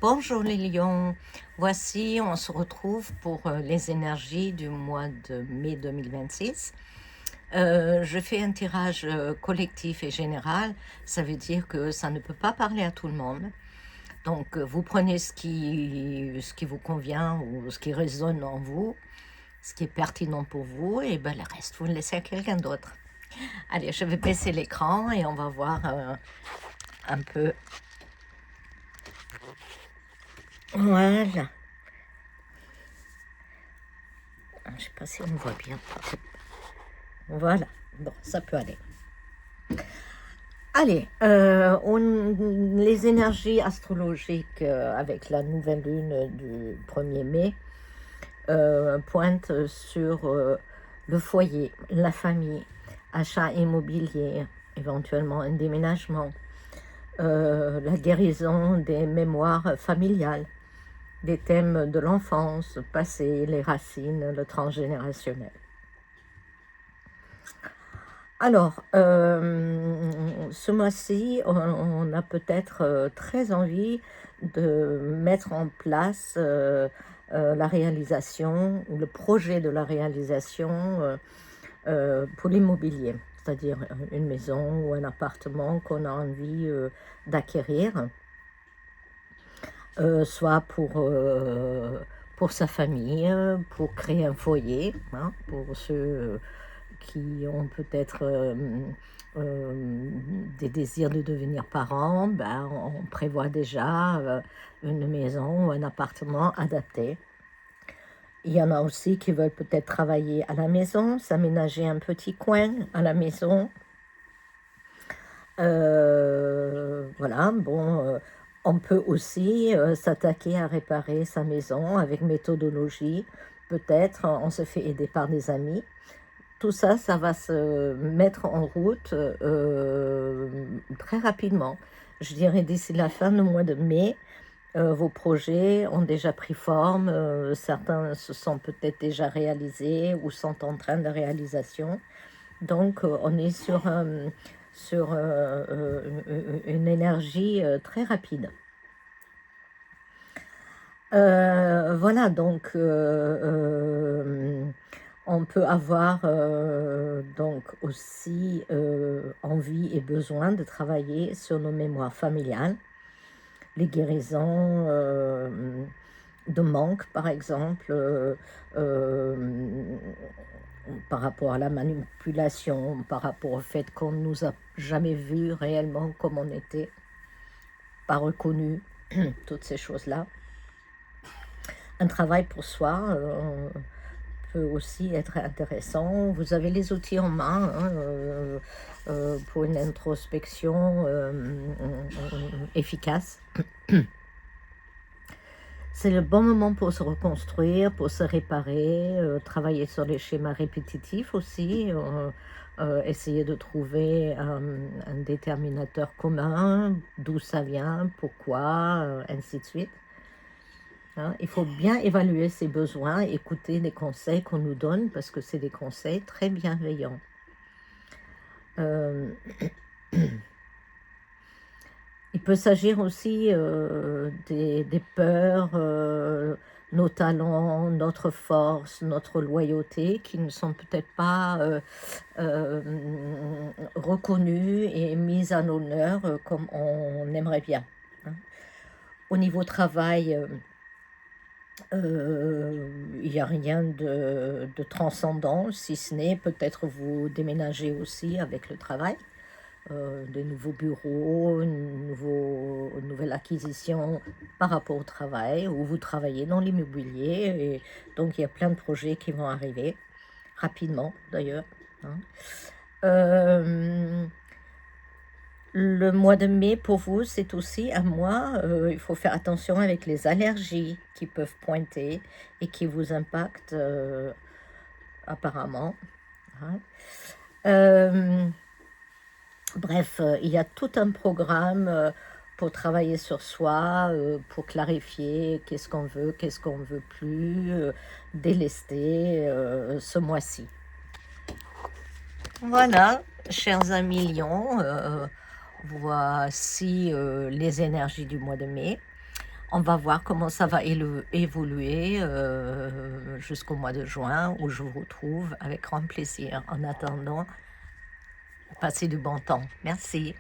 Bonjour les lions, voici, on se retrouve pour les énergies du mois de mai 2026. Je fais un tirage collectif et général, ça veut dire que ça ne peut pas parler à tout le monde. Donc vous prenez ce qui vous convient ou ce qui résonne en vous, ce qui est pertinent pour vous, et ben, le reste, vous le laissez à quelqu'un d'autre. Allez, je vais baisser l'écran et on va voir un peu. Voilà. Je ne sais pas si on voit bien. Voilà, bon, ça peut aller. Allez, les énergies astrologiques avec la nouvelle lune du 1er mai pointent sur le foyer, la famille, achat immobilier, éventuellement un déménagement, la guérison des mémoires familiales, des thèmes de l'enfance, le passé, les racines, le transgénérationnel. Alors, ce mois-ci, on a peut-être très envie de mettre en place la réalisation ou le projet de la réalisation pour l'immobilier, c'est-à-dire une maison ou un appartement qu'on a envie d'acquérir, soit pour sa famille, pour créer un foyer, hein, pour ceux qui ont peut-être des désirs de devenir parents, ben, on prévoit déjà une maison ou un appartement adapté. Il y en a aussi qui veulent peut-être travailler à la maison, s'aménager un petit coin à la maison. Voilà, bon, on peut aussi s'attaquer à réparer sa maison avec méthodologie. Peut-être on se fait aider par des amis. Tout ça, ça va se mettre en route très rapidement. Je dirais d'ici la fin du mois de mai, vos projets ont déjà pris forme, certains se sont peut-être déjà réalisés ou sont en train de réalisation. Donc, on est sur une énergie très rapide. Voilà, donc on peut avoir donc aussi envie et besoin de travailler sur nos mémoires familiales, les guérisons de manque, par exemple, par rapport à la manipulation, par rapport au fait qu'on ne nous a jamais vus réellement comme on était, pas reconnus, toutes ces choses-là. Un travail pour soi peut aussi être intéressant. Vous avez les outils en main pour une introspection efficace. C'est le bon moment pour se reconstruire, pour se réparer, travailler sur les schémas répétitifs aussi, essayer de trouver un déterminateur commun, d'où ça vient, pourquoi, ainsi de suite. Hein, il faut bien évaluer ses besoins, écouter les conseils qu'on nous donne parce que c'est des conseils très bienveillants. Il peut s'agir aussi des peurs, nos talents, notre force, notre loyauté qui ne sont peut-être pas reconnus et mis en honneur comme on aimerait bien. Hein. Au niveau travail, il n'y a rien de transcendant, si ce n'est peut-être vous déménager aussi avec le travail, des nouveaux bureaux, une nouvelle acquisition par rapport au travail, ou vous travaillez dans l'immobilier, et donc il y a plein de projets qui vont arriver, rapidement d'ailleurs. Hein. Le mois de mai, pour vous, c'est aussi un mois, il faut faire attention avec les allergies qui peuvent pointer et qui vous impactent apparemment. Hein. Bref, il y a tout un programme pour travailler sur soi, pour clarifier qu'est-ce qu'on veut plus, délester ce mois-ci. Voilà, chers amis lions, voici les énergies du mois de mai. On va voir comment ça va évoluer jusqu'au mois de juin où je vous retrouve avec grand plaisir. En attendant, passez du bon temps. Merci.